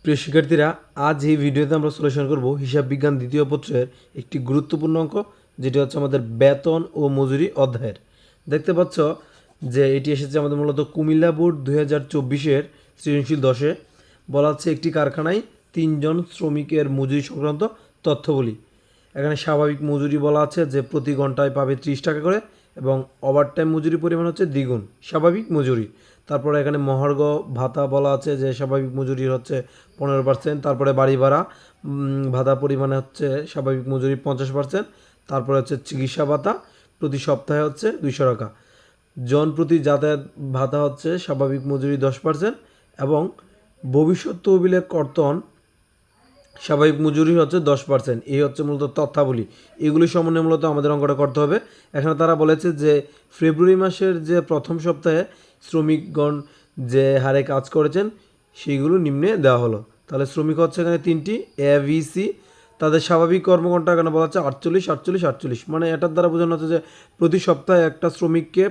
প্রিয় শিক্ষার্থীরা, আজ এই ভিডিওতে আমরা সলিউশন করব হিসাব বিজ্ঞান দ্বিতীয় পত্রের একটি গুরুত্বপূর্ণ অঙ্ক, যেটি হচ্ছে আমাদের বেতন ও মজুরি অধ্যায়ের। দেখতে পাচ্ছ যে এটি এসেছে আমাদের মূলত কুমিল্লা বোর্ড 2024-এর সৃজনশীল 10-এ। বলা হচ্ছে একটি কারখানায় 3 জন শ্রমিকের মজুরি সংক্রান্ত তথ্যবলী। এখানে স্বাভাবিক মজুরি বলা আছে যে প্রতি ঘন্টায় পাবে 30 টাকা করে, এবং ওভারটাইম মজুরি পরিমাণ হচ্ছে দ্বিগুণ স্বাভাবিক মজুরি। তারপরে এখানে মহার্ঘ ভাতা বলা আছে যে স্বাভাবিক মজুরির হচ্ছে 15%। তারপরে বাড়ি ভাড়া ভাতা পরিমাণে হচ্ছে স্বাভাবিক মজুরি 50%। তারপরে হচ্ছে চিকিৎসা ভাতা প্রতি সপ্তাহে হচ্ছে 200 টাকা। জন প্রতি যাতায়াত ভাতা হচ্ছে স্বাভাবিক মজুরি 10%, এবং ভবিষ্যৎ তহবিলের কর্তন স্বাভাবিক মজুরি হচ্ছে 10%। এই হচ্ছে মূলত তথ্যাবলী। এগুলি সম্বন্ধে মূলত আমাদের অঙ্কটা করতে হবে। এখানে তারা বলেছে যে ফেব্রুয়ারি মাসের যে প্রথম সপ্তাহে শ্রমিকগণ যে হারে কাজ করেছেন সেইগুলো নিম্নে দেওয়া হলো। তাহলে শ্রমিক হচ্ছে এখানে 3টি ABC। তাদের স্বাভাবিক কর্মঘণ্টা এখানে বলা হচ্ছে 48, মানে এটার দ্বারা বোঝানো হচ্ছে যে প্রতি সপ্তাহে একটা শ্রমিককে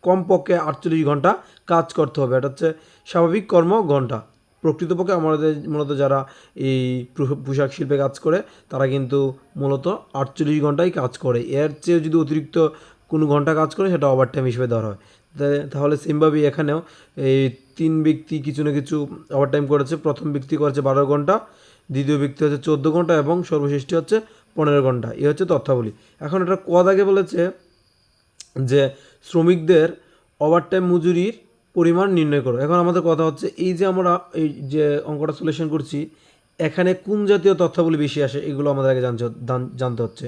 কমপক্ষে 48 ঘন্টা কাজ করতে হবে। এটা হচ্ছে স্বাভাবিক কর্মঘণ্টা। প্রকৃতপক্ষে আমাদের মূলত যারা এই পোশাক শিল্পে কাজ করে তারা কিন্তু মূলত 48 ঘন্টাই কাজ করে। এর চেয়ে যদি অতিরিক্ত কোনো ঘন্টা কাজ করে সেটা ওভারটাইম হিসেবে ধরা হয়। তাহলে সেমভাবেই এখানেও এই 3 ব্যক্তি কিছু না কিছু ওভারটাইম করেছে। প্রথম ব্যক্তি করেছে 12 ঘন্টা, দ্বিতীয় ব্যক্তি হচ্ছে 14 ঘন্টা, এবং সর্বশেষটি হচ্ছে 15 ঘন্টা। এই হচ্ছে তথ্যাবলী। এখন এটা কোয়া দাগে বলেছে যে শ্রমিকদের ওভারটাইম মজুরির পরিমাণ নির্ণয় করো। এখন আমাদের কথা হচ্ছে এই যে আমরা এই যে অঙ্কটা সলিউশন করছি, এখানে কোন জাতীয় তথ্যাবলী বেশি আসে এগুলো আমাদের আগে জানতে হচ্ছে।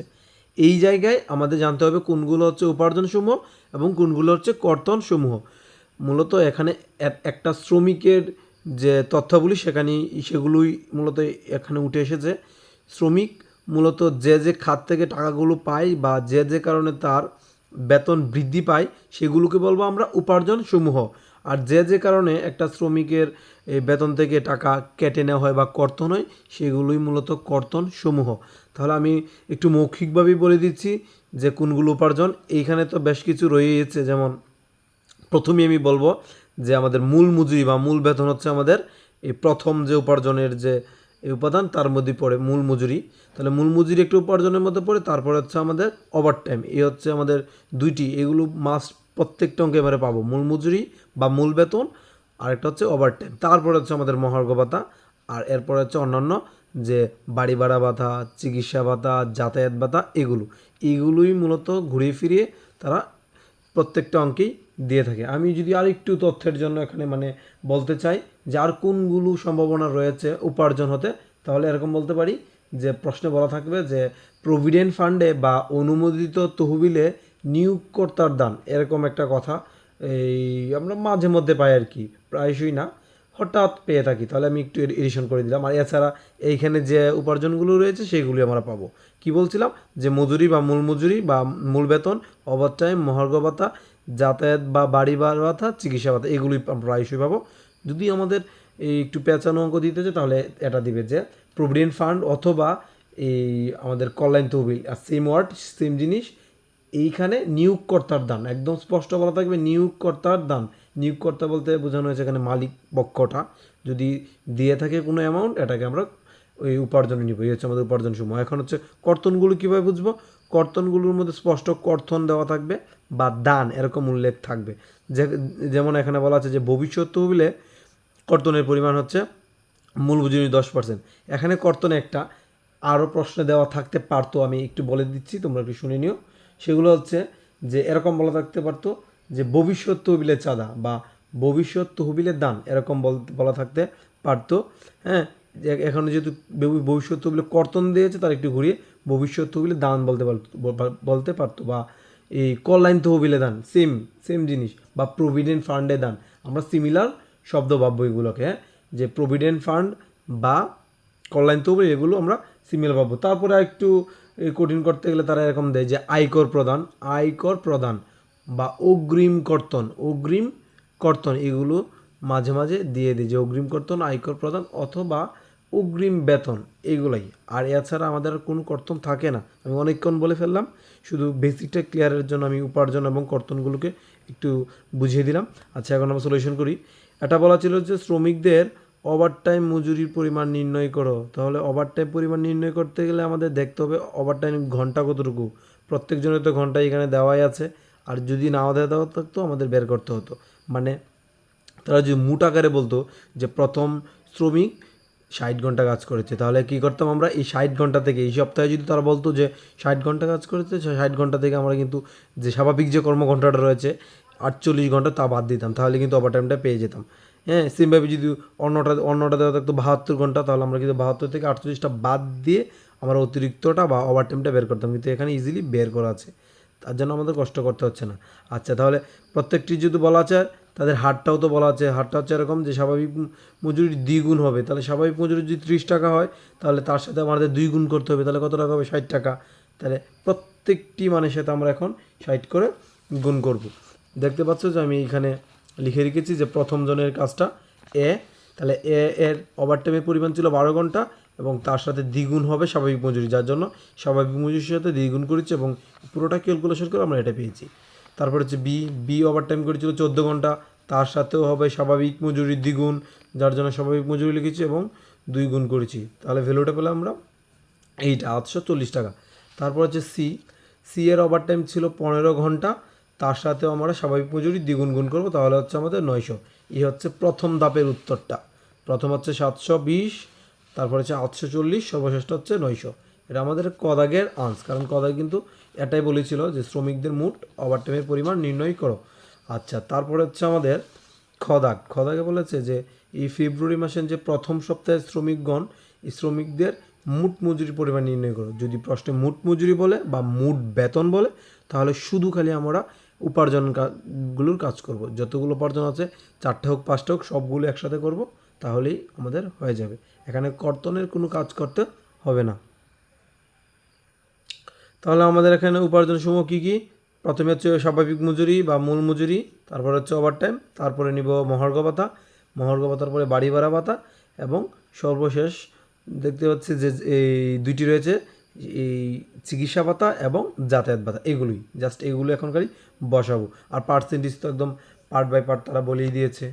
এই জায়গায় আমাদের জানতে হবে কোনগুলো হচ্ছে উপার্জনসমূহ এবং কোনগুলো হচ্ছে কর্তনসমূহ। মূলত এখানে একটা শ্রমিকের যে তথ্যাবলী সেগুলোই মূলত এখানে উঠে এসেছে। শ্রমিক মূলত যে খাত থেকে টাকাগুলো পায় বা যে কারণে তার বেতন বৃদ্ধি পায় সেগুলোকে বলবো আমরা উপার্জন সমূহ। আর যে কারণে একটা শ্রমিকের বেতন থেকে টাকা কেটে নেওয়া হয় বা কর্তন হয় সেগুলোই মূলত কর্তন সমূহ। তাহলে আমি একটু মৌখিকভাবেই বলে দিচ্ছি যে কোনগুলো উপার্জন। এইখানে তো বেশ কিছু রয়েছে, যেমন প্রথমেই আমি বলবো যে আমাদের মূল মজুরি বা মূল বেতন হচ্ছে আমাদের এই প্রথম যে উপার্জনের যে এই উপাদান তার মধ্যে পড়ে মূল মজুরি। তাহলে মূল মজুরি একটু উপার্জনের মধ্যে পড়ে। তারপরে হচ্ছে আমাদের ওভারটাইম। এই হচ্ছে আমাদের দুইটি, এগুলো মাস্ট প্রত্যেকটা অঙ্কে এবারে পাবো, মূল মজুরি বা মূল বেতন, আরেকটা হচ্ছে ওভারটাইম। তারপরে হচ্ছে আমাদের মহার্ঘ ভাতা, আর এরপরে হচ্ছে অন্যান্য যে বাড়ি ভাড়া ভাতা, চিকিৎসা ভাতা, যাতায়াত ভাতা, এগুলোই মূলত ঘুরিয়ে ফিরিয়ে তারা প্রত্যেকটা অঙ্কেই দিয়ে থাকে। আমি যদি আর একটু তথ্যের জন্য এখানে বলতে চাই যে আর কোনগুলো সম্ভাবনা রয়েছে উপার্জন হতে, তাহলে এরকম বলতে পারি যে প্রশ্নে বলা থাকবে যে প্রভিডেন্ট ফান্ডে বা অনুমোদিত তহবিলে নিয়োগকর্তার দান, এরকম একটা কথা এই আমরা মাঝে মধ্যে পাই আর কি, প্রায়শই না, হঠাৎ পেয়ে থাকি। তাহলে আমি একটু এডিশন করে দিলাম। আর এছাড়া এইখানে যে উপার্জনগুলো রয়েছে সেগুলি আমরা পাবো। কি বলছিলাম যে মজুরি বা মূল মজুরি বা মূল বেতন, ওভারটাইম, মহার্ঘ ভাতা, যাতায়াত বা বাড়ি ভাতা, চিকিৎসা ভাতা, এগুলি আমরা প্রায়শই পাবো। যদি আমাদের এই একটু পেঁচানো অঙ্ক দিতে চাই তাহলে এটা দিবে যে প্রভিডেন্ট ফান্ড অথবা এই আমাদের কল্যাণ তহবিল, আর সেম ওয়ার্ড সেম জিনিস। এইখানে নিয়োগকর্তার দান একদম স্পষ্ট বলা থাকবে, নিয়োগকর্তার দান। নিয়োগকর্তা বলতে বোঝানো হয়েছে এখানে মালিক পক্ষটা যদি দিয়ে থাকে কোনো অ্যামাউন্ট, এটাকে আমরা ওই উপার্জনে নিব। এই হচ্ছে আমাদের উপার্জন সমূহ। এখন হচ্ছে কর্তনগুলো কীভাবে বুঝবো? কর্তনগুলোর মধ্যে স্পষ্ট কর্তন দেওয়া থাকবে বা দান এরকম উল্লেখ থাকবে। যেমন এখানে বলা আছে যে ভবিষ্যৎ তহবিলে কর্তনের পরিমাণ হচ্ছে মূল মজুরি 10%। এখানে কর্তন একটা আরও প্রশ্নে দেওয়া থাকতে পারতো, আমি একটু বলে দিচ্ছি, তোমরা একটু শুনে নিও। সেগুলো হচ্ছে যে এরকম বলা থাকতে পারতো যে ভবিষ্যৎ তহবিলের চাঁদা বা ভবিষ্যৎ তহবিলের দান, এরকম বলা থাকতে পারতো। হ্যাঁ, এখন যেহেতু ভবিষ্যৎ তহবিলে কর্তন দিয়েছে তার একটু ঘুরিয়ে ভবিষ্যৎ তহবিলে দান বলতে পারতো, বা এই কল্যাণ তহবিলে দান সেম জিনিস, বা প্রভিডেন্ট ফান্ডে দান। আমরা সিমিলার শব্দ ভাববো এগুলোকে, হ্যাঁ, যে প্রভিডেন্ট ফান্ড বা কল্যাণ তহবিল, এগুলো আমরা সিমিলার ভাববো। তারপরে একটু কঠিন করতে গেলে তারা এরকম দেয় যে আয়কর প্রদান বা অগ্রিম কর্তন, এগুলো মাঝে মাঝে দিয়ে দিই যে অগ্রিম কর্তন, আয়কর প্রদান অথবা অগ্রিম বেতন, এগুলাই। আর এছাড়া আমাদের কোনো কর্তন থাকে না। আমি অনেকক্ষণ বলে ফেললাম, শুধু বেসিকটা ক্লিয়ারের জন্য আমি উপার্জন এবং কর্তনগুলোকে একটু বুঝিয়ে দিলাম। আচ্ছা, এখন আমরা সলিউশন করি। এটা বলা ছিল যে শ্রমিকদের ওভারটাইম মজুরির পরিমাণ নির্ণয় করো। তাহলে ওভারটাইম পরিমাণ নির্ণয় করতে গেলে আমাদের দেখতে হবে ওভারটাইম ঘন্টা কতটুকু। প্রত্যেকজনের তো ঘন্টা এখানে দেওয়াই আছে, আর যদি নাও দেওয়া থাকতো আমাদের বের করতে হতো। মানে তারা যদি মোট আকারে বলতো যে প্রথম শ্রমিক 60 ঘন্টা কাজ করেছে, তাহলে কী করতাম আমরা এই 60 ঘন্টা থেকে, এই সপ্তাহে যদি তারা বলতো যে 60 ঘন্টা কাজ করেছে, 60 ঘন্টা থেকে আমরা কিন্তু যে স্বাভাবিক যে কর্মঘণ্টাটা রয়েছে 48 ঘন্টা তা বাদ দিতাম, তাহলে কিন্তু ওভারটাইমটা পেয়ে যেতাম। হ্যাঁ, সেমভাবে যদি অন্যটা দেওয়া থাকতো 72 ঘন্টা, তাহলে আমরা কিন্তু 72 থেকে 48টা বাদ দিয়ে আমরা অতিরিক্তটা বা ওভারটাইমটা বের করতাম, কিন্তু এখানে ইজিলি বের করা আছে, তার জন্য আমাদের কষ্ট করতে হচ্ছে না। আচ্ছা, তাহলে প্রত্যেকটি যদি বলা আছে তাদের হারটাও তো বলা আছে, হারটা হচ্ছে এরকম যে স্বাভাবিক মজুরির দ্বিগুণ হবে। তাহলে স্বাভাবিক মজুরি যদি 30 টাকা হয়, তাহলে তার সাথে আমাদের 2 গুণ করতে হবে, তাহলে কত টাকা হবে? 60 টাকা। তাহলে প্রত্যেকটি মানের সাথে আমরা এখন 60 করে গুণ করব। দেখতে পাচ্ছ যে আমি এখানে লিখে রেখেছি যে প্রথম জনের কাজটা এ, তাহলে এর ওভারটাইমের পরিমাণ ছিল 12 ঘন্টা এবং তার সাথে দ্বিগুণ হবে স্বাভাবিক মজুরি, যার জন্য স্বাভাবিক মজুরির সাথে দ্বিগুণ করেছি এবং পুরোটা ক্যালকুলেশন করে আমরা এটা পেয়েছি। তারপর হচ্ছে বি ওভারটাইম করেছিল 14 ঘন্টা, তার সাথেও হবে স্বাভাবিক মজুরির দ্বিগুণ, যার জন্য স্বাভাবিক মজুরি লিখেছি এবং 2 গুণ করেছি, তাহলে ভ্যালুটা পেলাম আমরা এইটা 840 টাকা। তারপর হচ্ছে সি এর ওভারটাইম ছিল 15 ঘন্টা, তার সাথেও আমরা স্বাভাবিক মজুরি দ্বিগুণ গুণ করবো, তাহলে হচ্ছে আমাদের 900। এই হচ্ছে প্রথম ধাপের উত্তরটা। প্রথম হচ্ছে 720, তারপর হচ্ছে 840, সর্বশেষটা হচ্ছে 900। এটা আমাদের কদাগের কারণ কদাগ কিন্তু এটাই বলেছিল যে শ্রমিকদের মোট ওভারটাইমের পরিমাণ নির্ণয় করো। আচ্ছা, তারপরে হচ্ছে আমাদের খদাগে বলেছে যে এই ফেব্রুয়ারি মাসের যে প্রথম সপ্তাহে শ্রমিকগণ, এই শ্রমিকদের মোট মজুরির পরিমাণ নির্ণয় করো। যদি প্রশ্নে মোট মজুরি বলে বা মোট বেতন বলে, তাহলে শুধু খালি আমরা উপার্জনগুলোর কাজ করব। যতগুলো উপার্জন আছে, 4টে হোক 5টে হোক, সবগুলো একসাথে করব, তাহলেই আমাদের হয়ে যাবে। এখানে কর্তনের কোনো কাজ করতে হবে না। তাহলে আমাদের এখানে উপার্জন সমূহ কী কী? প্রথমে হচ্ছে স্বাভাবিক মজুরি বা মূল মজুরি, তারপর হচ্ছে ওভারটাইম, তারপরে নিব মহার্ঘ ভাতা, মহার্ঘ ভাতার পরে বাড়ি ভাড়া ভাতা, এবং সর্বশেষ দেখতে পাচ্ছি যে এই দুইটি রয়েছে, এই চিকিৎসা ভাতা এবং যাতায়াত ভাতা। এগুলোই জাস্ট এগুলো এখনকারই বসাবো, আর পার্সেন্টেজ তো একদম পার্ট বাই পার্ট তারা বলেই দিয়েছে।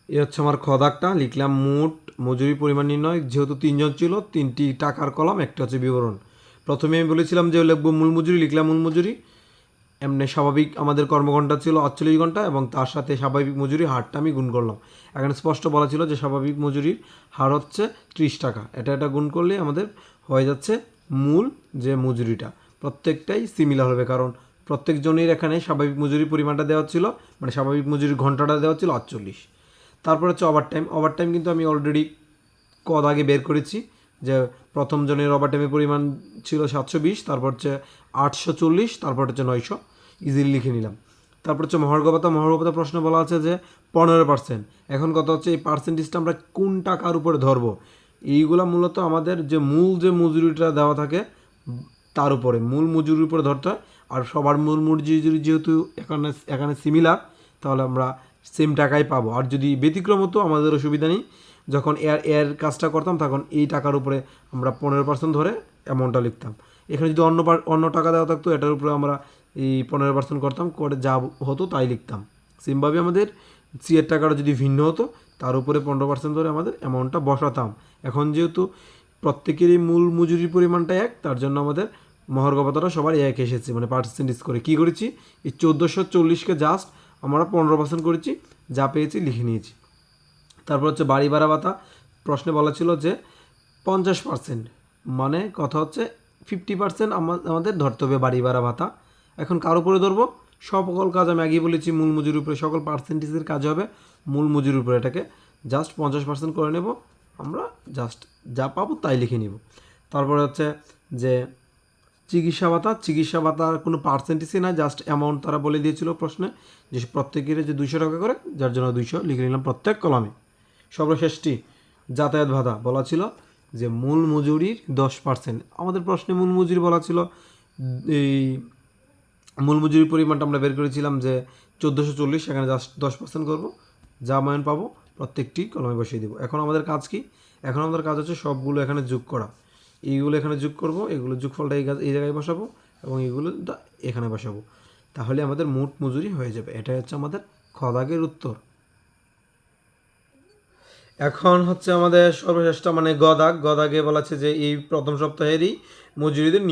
এ হচ্ছে আমার খদাকটা, লিখলাম মোট মজুরি পরিমাণ নির্ণয়। যেহেতু 3জন ছিল, 3টি টাকার কলাম, একটা হচ্ছে বিবরণ। প্রথমে আমি বলেছিলাম যে লিখবো মূল মজুরি, লিখলাম মূল মজুরি। এমনি স্বাভাবিক আমাদের কর্মঘণ্টা ছিল 48 ঘন্টা এবং তার সাথে স্বাভাবিক মজুরির হারটা আমি গুণ করলাম। এখানে স্পষ্ট বলা ছিল যে স্বাভাবিক মজুরির হার হচ্ছে 30 টাকা। এটা গুণ করলে আমাদের হয়ে যাচ্ছে মূল যে মজুরিটা। প্রত্যেকটাই সিমিলার হবে, কারণ প্রত্যেকজনের এখানে স্বাভাবিক মজুরির পরিমাণটা দেওয়া ছিল, মানে স্বাভাবিক মজুরির ঘন্টাটা দেওয়া ছিল 48। তারপর হচ্ছে ওভারটাইম কিন্তু আমি অলরেডি আগে বের করেছি যে প্রথম জনের ওভারটাইমের পরিমাণ ছিল 720, তারপর হচ্ছে 840, তারপর হচ্ছে 900, ইজিলি লিখে নিলাম। তারপর হচ্ছে মহার্ঘ ভাতা প্রশ্ন বলা আছে যে 15%। এখন কথা হচ্ছে এই পার্সেন্টেজটা আমরা কোন টাকার উপরে ধরবো? এইগুলা মূলত আমাদের যে মূল যে মজুরিটা দেওয়া থাকে তার উপরে, মূল মজুরির উপরে ধরতে হয়। আর সবার মূল মজুরি যেহেতু এখানে সিমিলার, তাহলে আমরা সেম টাকাই পাবো। আর যদি ব্যতিক্রম হতো আমাদের অসুবিধা নেই, যখন এর কাজটা করতাম তখন এই টাকার উপরে আমরা 15% ধরে অ্যামাউন্টটা লিখতাম। এখানে যদি অন্য টাকা দেওয়া থাকতো, এটার উপরে আমরা এই 15% করতাম, করে যা হতো তাই লিখতাম। সেমভাবে আমাদের সি এর টাকাটা যদি ভিন্ন হতো, তার উপরে 15% ধরে আমাদের অ্যামাউন্টটা বসাতাম। এখন যেহেতু প্রত্যেকেরই মূল মজুরির পরিমাণটা এক, তার জন্য আমাদের মহার্ঘ ভাতাটা সবার এক এসেছে, মানে পার্সেন্টেজ করে কী করেছি, এই 1440কে জাস্ট আমরা 15% করেছি, যা পেয়েছি লিখে নিয়েছি। তারপর হচ্ছে বাড়ি ভাড়া ভাতা, প্রশ্নে বলা ছিল যে 50%, মানে কথা হচ্ছে 50% আমাদের ধরতে হবে বাড়ি ভাড়া ভাতা। এখন কার উপরে ধরবো? সকল কাজ আমি আগেই বলেছি মূল মজুরির উপরে, সকল পার্সেন্টেজের কাজ হবে মূল মজুরির উপরে। এটাকে জাস্ট 50% করে নেব আমরা, জাস্ট যা পাবো তাই লিখে নিব। তারপরে হচ্ছে যে চিকিৎসা ভাতার কোনো পার্সেন্টেজই না, জাস্ট অ্যামাউন্ট তারা বলে দিয়েছিল প্রশ্নে যে প্রত্যেকের যে 200 টাকা করে, যার জন্য 200 লিখে নিলাম প্রত্যেক কলামে। সর্বশেষটি যাতায়াত ভাতা বলা ছিল যে মূল মজুরির 10%। আমাদের প্রশ্নে মূল মজুরি বলা ছিল, এই মূল মজুরির পরিমাণটা আমরা বের করেছিলাম যে 1440, সেখানে জাস্ট 10% করবো, যা মান পাবো প্রত্যেকটি কলমে বসিয়ে দেবো। এখন আমাদের কাজ কি? এখন আমাদের কাজ হচ্ছে সবগুলো এখানে যোগ করা। এইগুলো এখানে যোগ করব, এগুলো যোগফলটা এই জায়গায় বসাবো এবং এইগুলো এখানে বসাবো, তাহলে আমাদের মোট মজুরি হয়ে যাবে। এটাই হচ্ছে আমাদের খ দাগের উত্তর। এখন হচ্ছে আমাদের সর্বশেষটা মানে গদাগ। গদাগে বলা আছে যে এই প্রথম সপ্তাহেরই মজুরিদের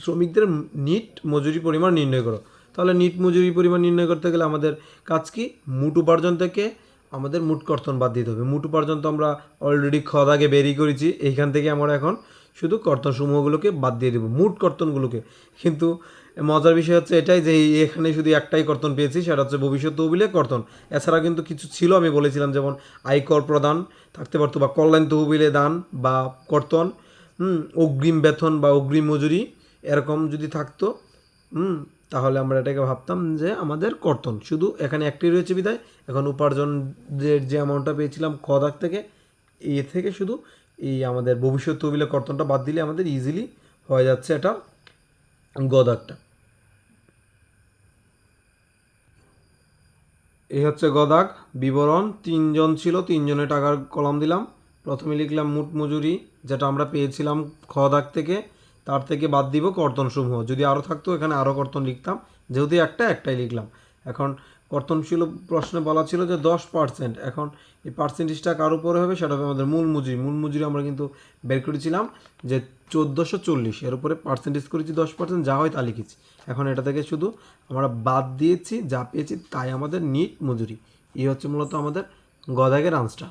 শ্রমিকদের নিট মজুরি পরিমাণ নির্ণয় করো। তাহলে নিট মজুরি পরিমাণ নির্ণয় করতে গেলে আমাদের কাজ কি, মোট উপার্জন থেকে আমাদের মোট কর্তন বাদ দিতে হবে। মোট উপার্জন তো আমরা অলরেডি খদাগে বেরিয়ে করেছি, এইখান থেকে আমরা এখন শুধু কর্তন সমূহগুলোকে বাদ দিয়ে দেবো, মোট কর্তনগুলোকে। কিন্তু মজার বিষয় হচ্ছে এটাই যে এখানে শুধু একটাই কর্তন পেয়েছি, সেটা হচ্ছে ভবিষ্যৎ তহবিলে কর্তন। এছাড়া কিন্তু কিছু ছিল, আমি বলেছিলাম যেমন আয়কর প্রদান থাকতে পারতো, বা কল্যাণ তহবিলে দান বা কর্তন, অগ্রিম বেতন বা অগ্রিম মজুরি এরকম যদি থাকতো, তাহলে আমরা এটাকে ভাবতাম যে আমাদের কর্তন। শুধু এখানে একটাই রয়েছে বিধায় এখন উপার্জন যে অ্যামাউন্টটা পেয়েছিলাম খদাক থেকে, এ থেকে শুধু এই আমাদের ভবিষ্যৎ তহবিলে কর্তনটা বাদ দিলে আমাদের ইজিলি হয়ে যাচ্ছে এটা গদাকটা। এই হচ্ছে গদাক বিবরণ। তিনজন ছিল, তিনজনের টাকার কলাম দিলাম। প্রথমে লিখলাম মোট মজুরি যেটা আমরা পেয়েছিলাম খদাক থেকে, তার থেকে বাদ দিব কর্তনসমূহ। যদি আরও থাকতো এখানে আরও কর্তন লিখতাম, যেহেতু একটাই লিখলাম। এখন কর্তন ছিল, প্রশ্নে বলা ছিল যে 10%। এখন এই পার্সেন্টেজটা কার উপরে হবে, সেটা হবে আমাদের মূল মজুরি। মূল মজুরি আমরা কিন্তু বের করেছিলাম যে 1440, এর উপরে পার্সেন্টেজ করেছি 10%, যা হয় তা লিখেছি। এখন এটা থেকে শুধু আমরা বাদ দিয়েছি, যা পেয়েছি তাই আমাদের নিট মজুরি। এই হচ্ছে মূলত আমাদের গদাগের আনসারটা।